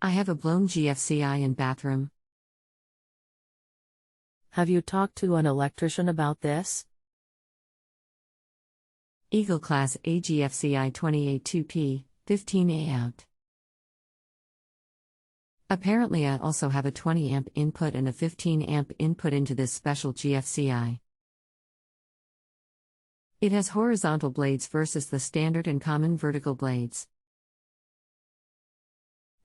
I have a blown GFCI in bathroom. Have you talked to an electrician about this? Eagle class A GFCI-20A-2P, 15A out. Apparently I also have a 20 amp input and a 15 amp input into this special GFCI. It has horizontal blades versus the standard and common vertical blades.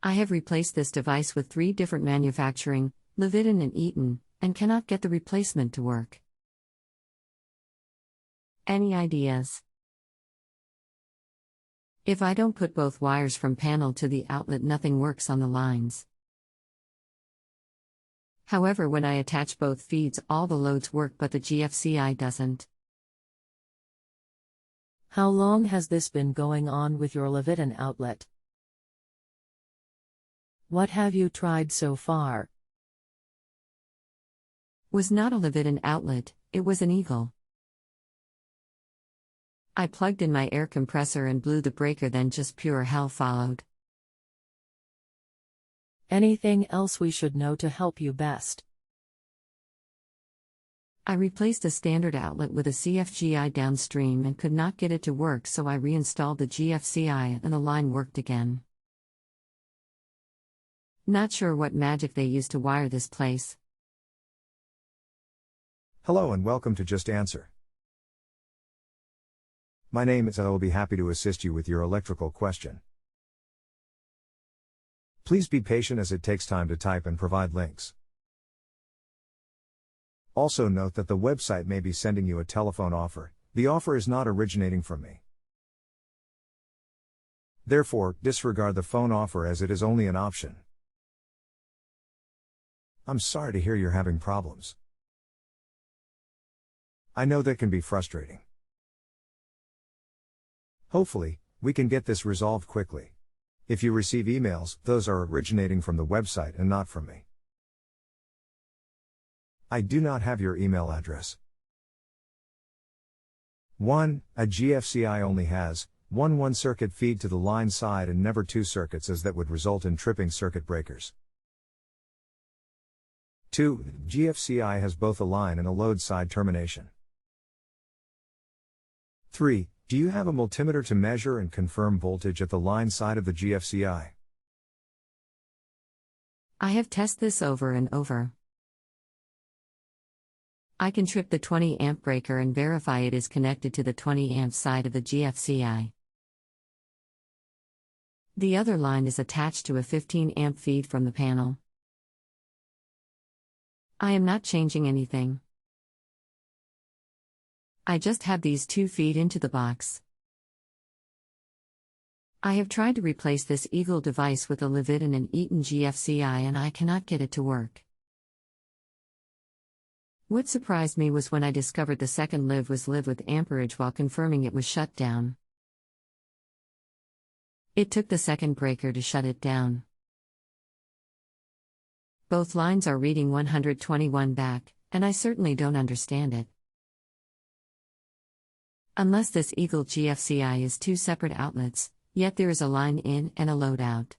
I have replaced this device with 3 different manufacturing, Leviton and Eaton, and cannot get the replacement to work. Any ideas? If I don't put both wires from panel to the outlet, nothing works on the lines. However, when I attach both feeds, all the loads work, but the GFCI doesn't. How long has this been going on with your leviton outlet? What have you tried so far? Was not a leviton outlet, it was an Eagle. I plugged in my air compressor and blew the breaker, then just pure hell followed. Anything else we should know to help you best? I replaced a standard outlet with a CFGI downstream and could not get it to work, so I reinstalled the GFCI and the line worked again. Not sure what magic they use to wire this place. Hello and welcome to Just Answer. My name is I will be happy to assist you with your electrical question. Please be patient as it takes time to type and provide links. Also note that the website may be sending you a telephone offer. The offer is not originating from me. Therefore, disregard the phone offer as it is only an option. I'm sorry to hear you're having problems. I know that can be frustrating. Hopefully, we can get this resolved quickly. If you receive emails, those are originating from the website and not from me. I do not have your email address. 1. A GFCI only has one circuit feed to the line side and never 2 circuits, as that would result in tripping circuit breakers. 2. GFCI has both a line and a load side termination. 3. Do you have a multimeter to measure and confirm voltage at the line side of the GFCI? I have tested this over and over. I can trip the 20 amp breaker and verify it is connected to the 20 amp side of the GFCI. The other line is attached to a 15 amp feed from the panel. I am not changing anything. I just have these 2 feed into the box. I have tried to replace this Eagle device with a Leviton and Eaton GFCI and I cannot get it to work. What surprised me was when I discovered the second live was live with amperage while confirming it was shut down. It took the second breaker to shut it down. Both lines are reading 121 back, and I certainly don't understand it. Unless this Eagle GFCI is 2 separate outlets, yet there is a line in and a load out.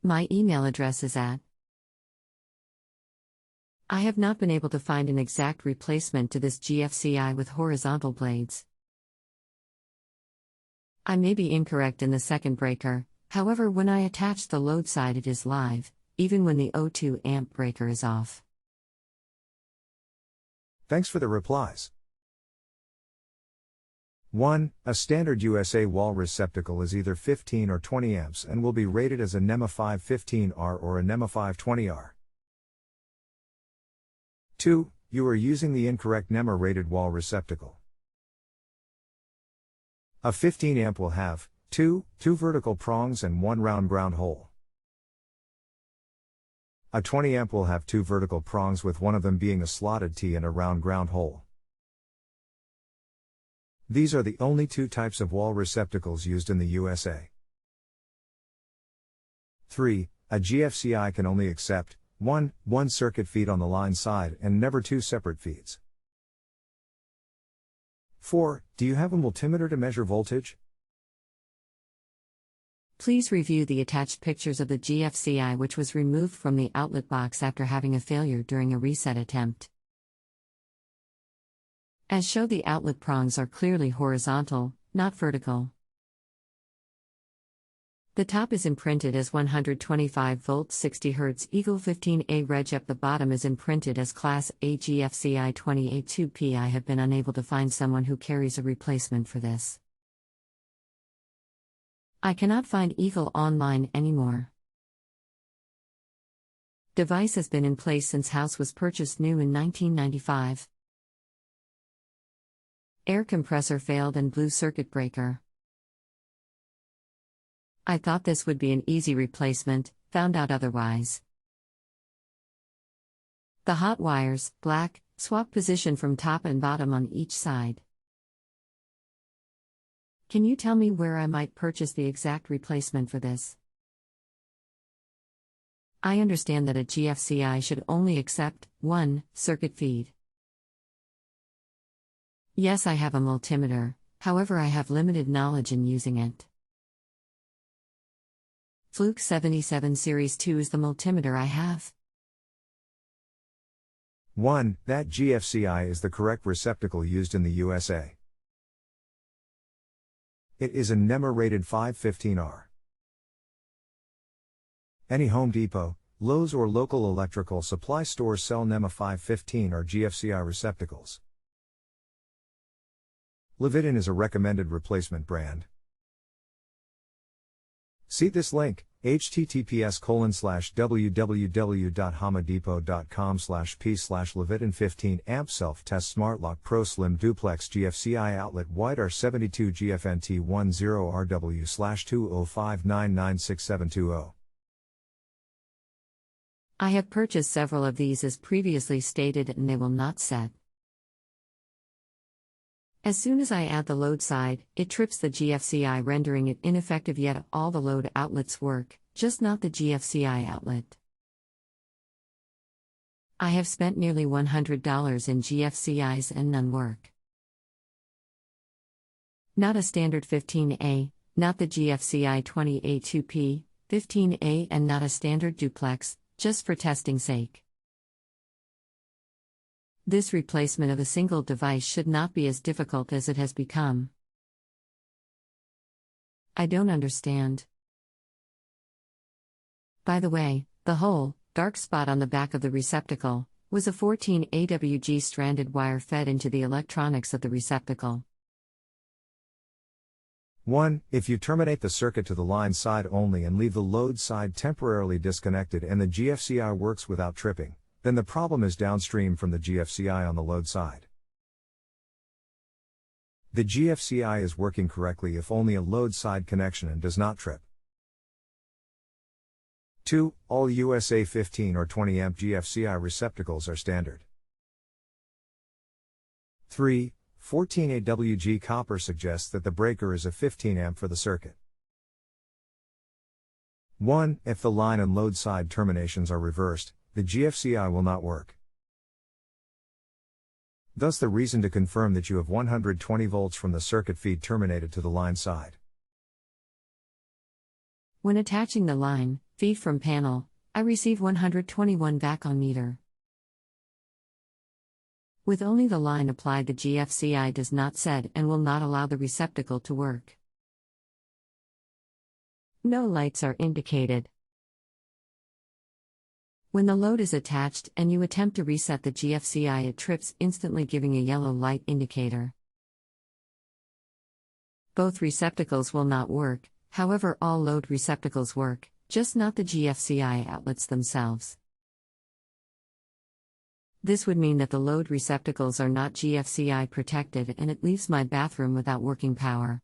My email address is at. I have not been able to find an exact replacement to this GFCI with horizontal blades. I may be incorrect in the second breaker, however when I attach the load side it is live, even when the 0.2 amp breaker is off. Thanks for the replies. 1. A standard USA wall receptacle is either 15 or 20 amps and will be rated as a NEMA 515R or a NEMA 520R. 2. You are using the incorrect NEMA rated wall receptacle. A 15 amp will have 2 vertical prongs and 1 round ground hole. A 20 amp will have 2 vertical prongs with one of them being a slotted T and a round ground hole. These are the only 2 types of wall receptacles used in the USA. 3. A GFCI can only accept one circuit feed on the line side and never 2 separate feeds. 4. Do you have a multimeter to measure voltage? Please review the attached pictures of the GFCI which was removed from the outlet box after having a failure during a reset attempt. As shown, the outlet prongs are clearly horizontal, not vertical. The top is imprinted as 125 volts 60 Hz Eagle 15A reg. The bottom is imprinted as Class A GFCI-20A-2P. I have been unable to find someone who carries a replacement for this. I cannot find Eagle online anymore. Device has been in place since house was purchased new in 1995. Air compressor failed and blew circuit breaker. I thought this would be an easy replacement, found out otherwise. The hot wires, black, swap position from top and bottom on each side. Can you tell me where I might purchase the exact replacement for this? I understand that a GFCI should only accept 1 circuit feed. Yes, I have a multimeter, however I have limited knowledge in using it. Fluke 77 Series 2 is the multimeter I have. 1. That GFCI is the correct receptacle used in the USA. It is a NEMA rated 515R. Any Home Depot, Lowe's or local electrical supply stores sell NEMA 515 or GFCI receptacles. Leviton is a recommended replacement brand. See this link, https://www.homadepot.com/p/leviton 15 amp self-test smart lock pro slim duplex GFCI outlet white R72 GFNT10RW/20599670. I have purchased several of these as previously stated and they will not set. As soon as I add the load side, it trips the GFCI, rendering it ineffective, yet all the load outlets work, just not the GFCI outlet. I have spent nearly $100 in GFCIs and none work. Not a standard 15A, not the GFCI-20A-2P, 15A, and not a standard duplex, just for testing sake. This replacement of a single device should not be as difficult as it has become. I don't understand. By the way, the hole, dark spot on the back of the receptacle, was a 14 AWG stranded wire fed into the electronics of the receptacle. 1. If you terminate the circuit to the line side only and leave the load side temporarily disconnected and the GFCI works without tripping, then the problem is downstream from the GFCI on the load side. The GFCI is working correctly if only a load side connection and does not trip. 2. All USA 15 or 20 amp GFCI receptacles are standard. 3. 14 AWG copper suggests that the breaker is a 15 amp for the circuit. 1. If the line and load side terminations are reversed, the GFCI will not work. Thus the reason to confirm that you have 120 volts from the circuit feed terminated to the line side. When attaching the line, feed from panel, I receive 121 back on meter. With only the line applied, the GFCI does not set and will not allow the receptacle to work. No lights are indicated. When the load is attached and you attempt to reset the GFCI, it trips instantly, giving a yellow light indicator. Both receptacles will not work, however all load receptacles work, just not the GFCI outlets themselves. This would mean that the load receptacles are not GFCI protected and it leaves my bathroom without working power.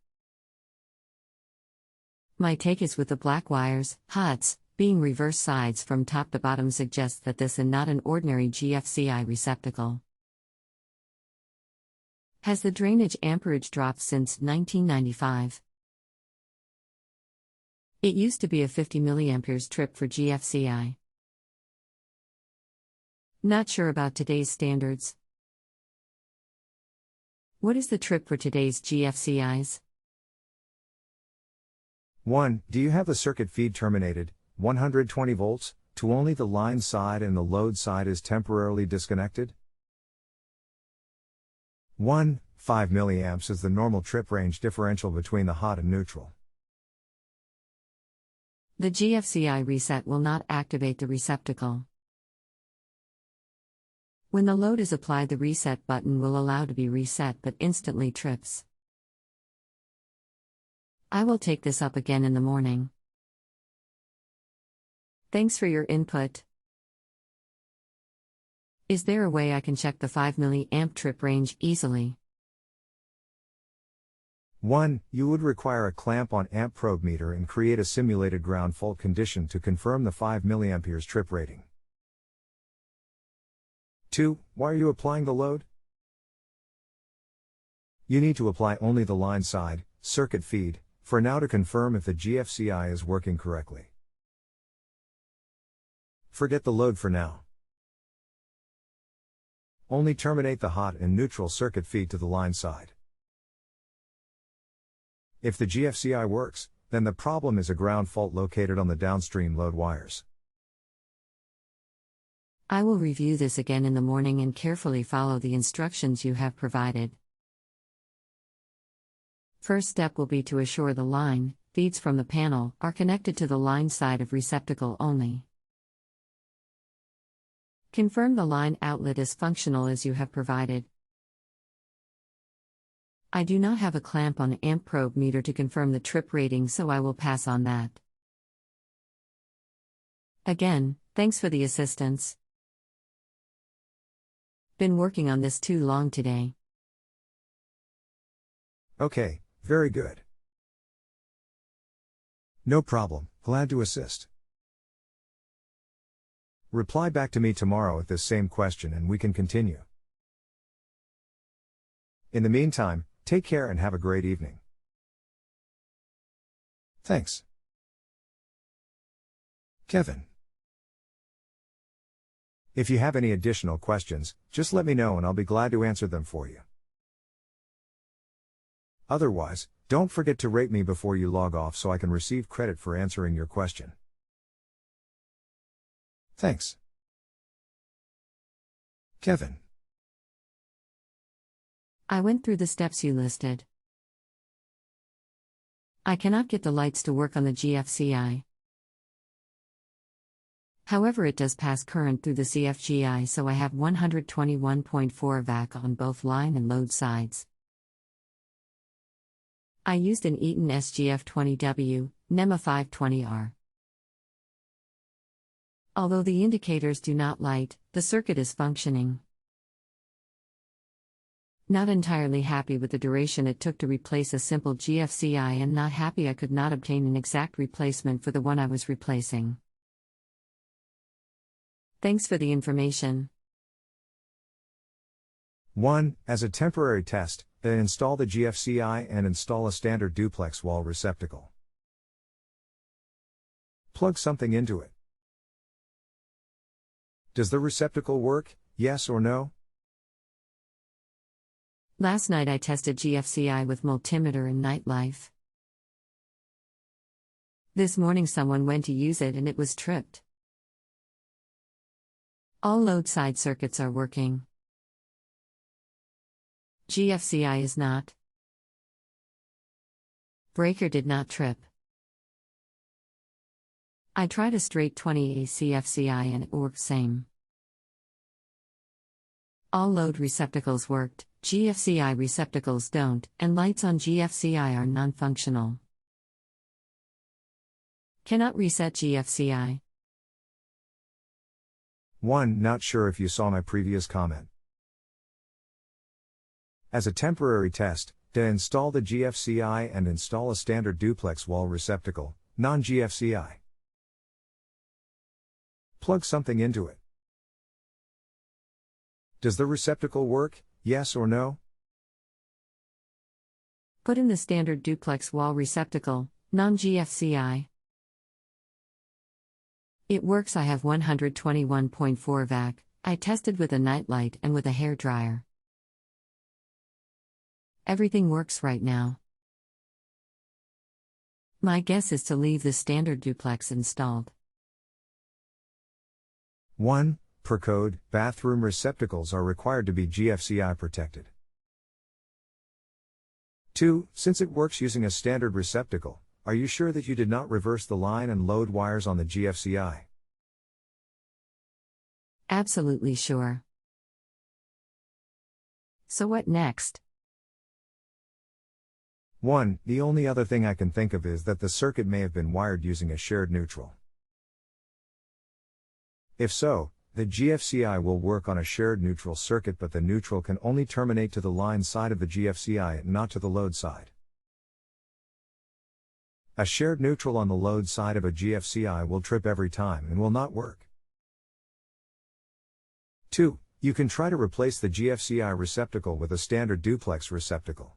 My take is with the black wires, HOTS, being reverse sides from top to bottom suggests that this is not an ordinary GFCI receptacle. Has the drainage amperage dropped since 1995? It used to be a 50 mA trip for GFCI. Not sure about today's standards. What is the trip for today's GFCIs? 1. Do you have the circuit feed terminated, 120 volts, to only the line side and the load side is temporarily disconnected? 1. 5 mA is the normal trip range differential between the hot and neutral. The GFCI reset will not activate the receptacle. When the load is applied, the reset button will allow to be reset but instantly trips. I will take this up again in the morning. Thanks for your input. Is there a way I can check the 5 mA trip range easily? 1. You would require a clamp on amp probe meter and create a simulated ground fault condition to confirm the 5 mA trip rating. 2. Why are you applying the load? You need to apply only the line side, circuit feed, for now to confirm if the GFCI is working correctly. Forget the load for now. Only terminate the hot and neutral circuit feed to the line side. If the GFCI works, then the problem is a ground fault located on the downstream load wires. I will review this again in the morning and carefully follow the instructions you have provided. First step will be to assure the line feeds from the panel are connected to the line side of receptacle only. Confirm the line outlet is functional as you have provided. I do not have a clamp on amp probe meter to confirm the trip rating, so I will pass on that. Again, thanks for the assistance. Been working on this too long today. Okay, very good. No problem, glad to assist. Reply back to me tomorrow with this same question and we can continue. In the meantime, take care and have a great evening. Thanks. Kevin. If you have any additional questions, just let me know and I'll be glad to answer them for you. Otherwise, don't forget to rate me before you log off so I can receive credit for answering your question. Thanks. Kevin. I went through the steps you listed. I cannot get the lights to work on the GFCI. However, it does pass current through the CFGI, so I have 121.4 VAC on both line and load sides. I used an Eaton SGF-20W, NEMA 520R. Although the indicators do not light, the circuit is functioning. Not entirely happy with the duration it took to replace a simple GFCI and not happy I could not obtain an exact replacement for the one I was replacing. Thanks for the information. 1. As a temporary test, then install the GFCI and install a standard duplex wall receptacle. Plug something into it. Does the receptacle work, yes or no? Last night I tested GFCI with multimeter and nightlife. This morning someone went to use it and it was tripped. All load side circuits are working. GFCI is not. Breaker did not trip. I tried a straight 20A CFCI and it worked same. All load receptacles worked, GFCI receptacles don't, and lights on GFCI are non-functional. Cannot reset GFCI. 1. Not sure if you saw my previous comment. As a temporary test, install the GFCI and install a standard duplex wall receptacle, non-GFCI. Plug something into it. Does the receptacle work, yes or no? Put in the standard duplex wall receptacle, non-GFCI. It works. I have 121.4 VAC. I tested with a nightlight and with a hairdryer. Everything works right now. My guess is to leave the standard duplex installed. 1. Per code, bathroom receptacles are required to be GFCI protected. 2. Since it works using a standard receptacle, are you sure that you did not reverse the line and load wires on the GFCI? Absolutely sure. So what next? 1. The only other thing I can think of is that the circuit may have been wired using a shared neutral. If so, the GFCI will work on a shared neutral circuit, but the neutral can only terminate to the line side of the GFCI and not to the load side. A shared neutral on the load side of a GFCI will trip every time and will not work. 2. You can try to replace the GFCI receptacle with a standard duplex receptacle.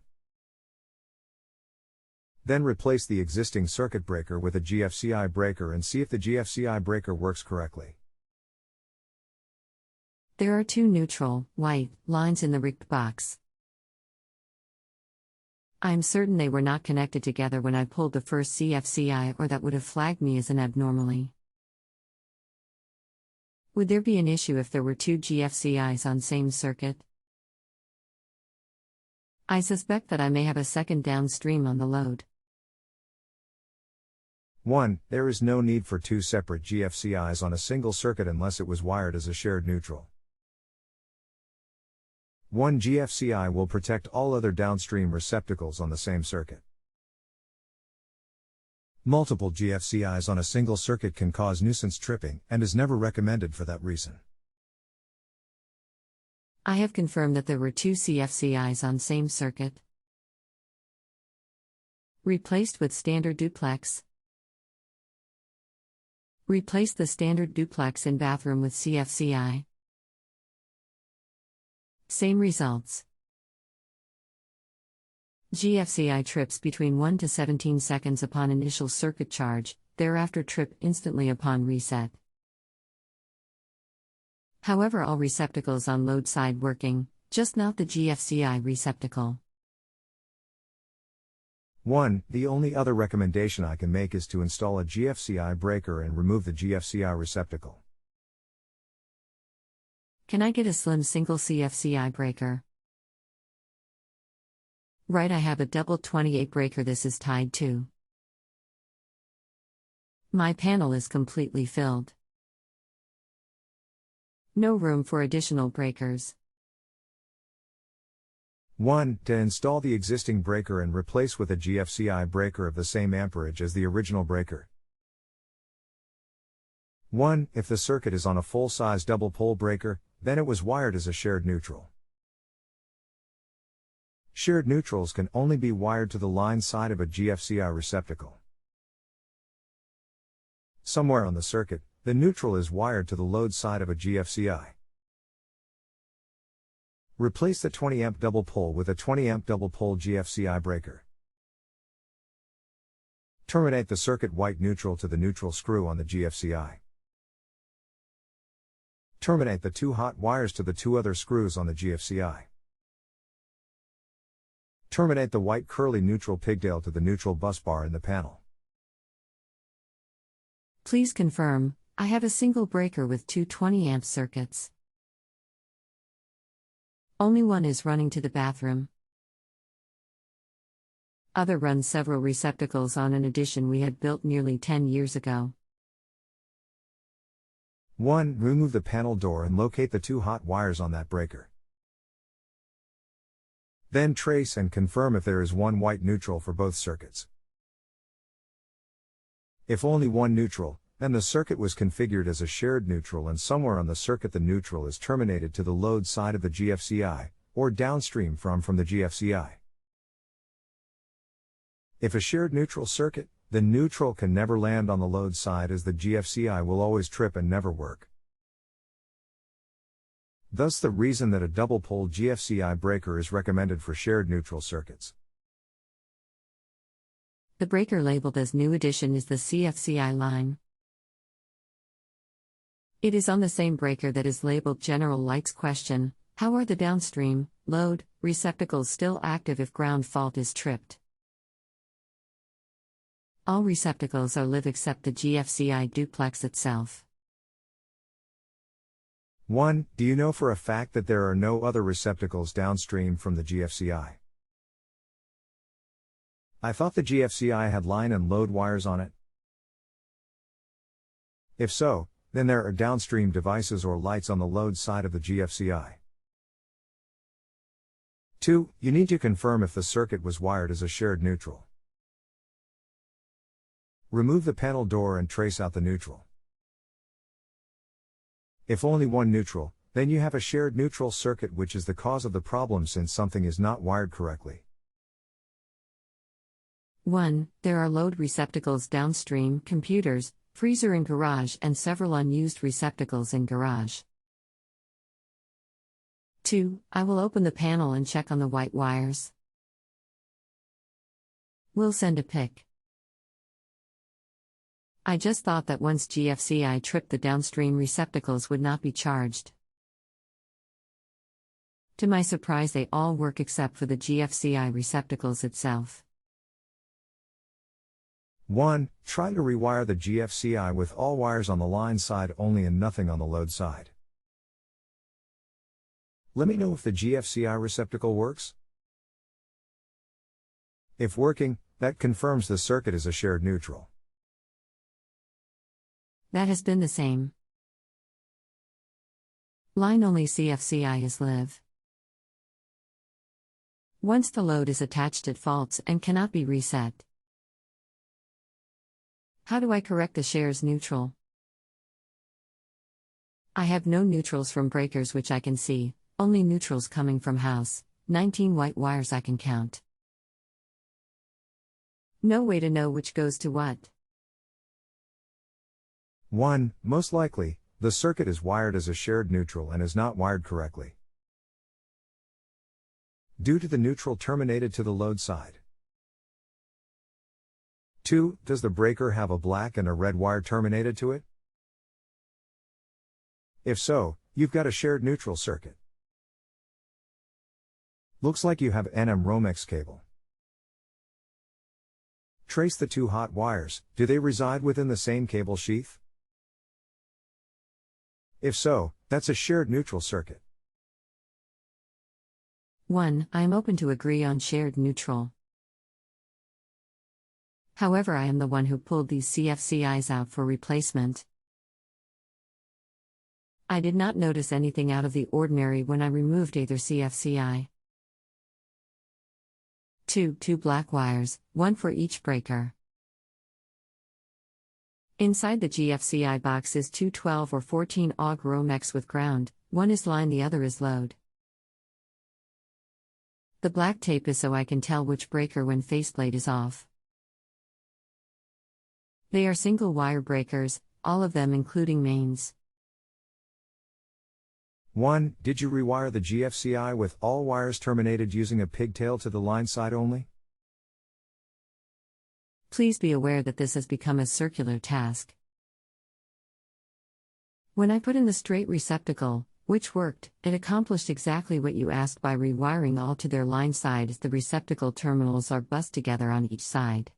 Then replace the existing circuit breaker with a GFCI breaker and see if the GFCI breaker works correctly. There are two neutral, white, lines in the rigged box. I'm certain they were not connected together when I pulled the first CFCI, or that would have flagged me as an abnormality. Would there be an issue if there were two GFCIs on same circuit? I suspect that I may have a second downstream on the load. 1. There is no need for two separate GFCIs on a single circuit unless it was wired as a shared neutral. One GFCI will protect all other downstream receptacles on the same circuit. Multiple GFCIs on a single circuit can cause nuisance tripping and is never recommended for that reason. I have confirmed that there were two CFCIs on same circuit. Replaced with standard duplex. Replace the standard duplex in bathroom with CFCI. Same results. GFCI trips between 1 to 17 seconds upon initial circuit charge, thereafter trip instantly upon reset. However, all receptacles on load side working, just not the GFCI receptacle. 1. The only other recommendation I can make is to install a GFCI breaker and remove the GFCI receptacle. Can I get a slim single CFCI breaker? Right, I have a double 28 breaker this is tied to. My panel is completely filled. No room for additional breakers. 1. To install the existing breaker and replace with a GFCI breaker of the same amperage as the original breaker. 1. If the circuit is on a full-size double-pole breaker, then it was wired as a shared neutral. Shared neutrals can only be wired to the line side of a GFCI receptacle. Somewhere on the circuit, the neutral is wired to the load side of a GFCI. Replace the 20-amp double pole with a 20-amp double pole GFCI breaker. Terminate the circuit white neutral to the neutral screw on the GFCI. Terminate the two hot wires to the two other screws on the GFCI. Terminate the white curly neutral pigtail to the neutral bus bar in the panel. Please confirm, I have a single breaker with two 20-amp circuits. Only one is running to the bathroom. Other runs several receptacles on an addition we had built nearly 10 years ago. 1. Remove the panel door and locate the two hot wires on that breaker. Then trace and confirm if there is one white neutral for both circuits. If only one neutral, then the circuit was configured as a shared neutral and somewhere on the circuit the neutral is terminated to the load side of the GFCI, or downstream from the GFCI. If a shared neutral circuit, the neutral can never land on the load side as the GFCI will always trip and never work. Thus the reason that a double-pole GFCI breaker is recommended for shared neutral circuits. The breaker labeled as New Edition is the CFCI line. It is on the same breaker that is labeled General Lights question, how are the downstream, load, receptacles still active if ground fault is tripped? All receptacles are live except the GFCI duplex itself. 1. Do you know for a fact that there are no other receptacles downstream from the GFCI? I thought the GFCI had line and load wires on it. If so, then there are downstream devices or lights on the load side of the GFCI. 2. You need to confirm if the circuit was wired as a shared neutral. Remove the panel door and trace out the neutral. If only one neutral, then you have a shared neutral circuit, which is the cause of the problem since something is not wired correctly. 1. There are load receptacles downstream, computers, freezer in garage, and several unused receptacles in garage. 2. I will open the panel and check on the white wires. We'll send a pic. I just thought that once GFCI tripped, the downstream receptacles would not be charged. To my surprise, they all work except for the GFCI receptacles itself. 1. Try to rewire the GFCI with all wires on the line side only and nothing on the load side. Let me know if the GFCI receptacle works. If working, that confirms the circuit is a shared neutral. That has been the same. Line only CFCI is live. Once the load is attached, it faults and cannot be reset. How do I correct the shares neutral? I have no neutrals from breakers which I can see, only neutrals coming from house, 19 white wires I can count. No way to know which goes to what. 1. Most likely, the circuit is wired as a shared neutral and is not wired correctly, due to the neutral terminated to the load side. 2. Does the breaker have a black and a red wire terminated to it? If so, you've got a shared neutral circuit. Looks like you have NM Romex cable. Trace the two hot wires. Do they reside within the same cable sheath? If so, that's a shared neutral circuit. 1. I am open to agree on shared neutral. However, I am the one who pulled these CFCIs out for replacement. I did not notice anything out of the ordinary when I removed either CFCI. 2. Two black wires, one for each breaker. Inside the GFCI box is two 12 or 14 AUG Romex with ground, one is line, the other is load. The black tape is so I can tell which breaker when faceplate is off. They are single wire breakers, all of them including mains. 1. Did you rewire the GFCI with all wires terminated using a pigtail to the line side only? Please be aware that this has become a circular task. When I put in the straight receptacle, which worked, it accomplished exactly what you asked by rewiring all to their line sides. The receptacle terminals are bussed together on each side.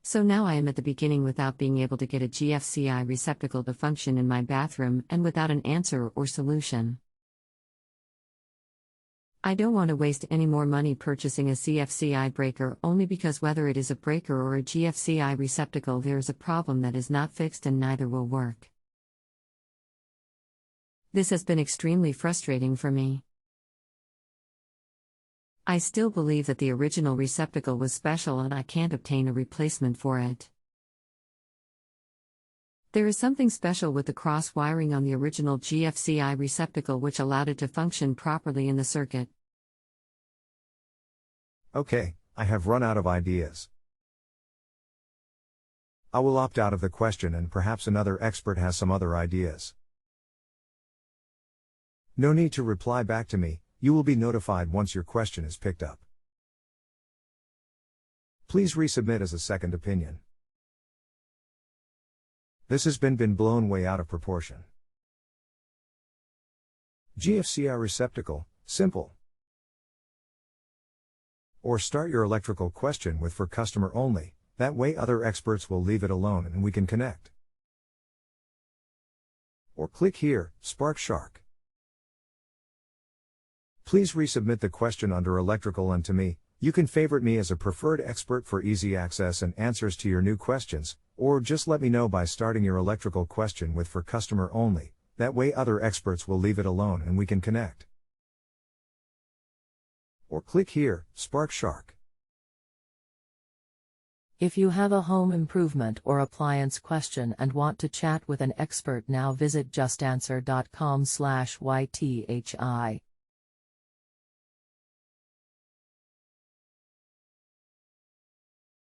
So now I am at the beginning without being able to get a GFCI receptacle to function in my bathroom and without an answer or solution. I don't want to waste any more money purchasing a CFCI breaker only because whether it is a breaker or a GFCI receptacle, there is a problem that is not fixed and neither will work. This has been extremely frustrating for me. I still believe that the original receptacle was special and I can't obtain a replacement for it. There is something special with the cross wiring on the original GFCI receptacle which allowed it to function properly in the circuit. Okay, I have run out of ideas. I will opt out of the question and perhaps another expert has some other ideas. No need to reply back to me, you will be notified once your question is picked up. Please resubmit as a second opinion. This has been blown way out of proportion. GFCI receptacle, simple. Or start your electrical question with "for customer only," that way other experts will leave it alone and we can connect. Or click here, Spark Shark. Please resubmit the question under electrical, and to me, you can favorite me as a preferred expert for easy access and answers to your new questions, or just let me know by starting your electrical question with "for customer only," that way other experts will leave it alone and we can connect. Or click here, Spark Shark. If you have a home improvement or appliance question and want to chat with an expert now, visit justanswer.com/YTHI.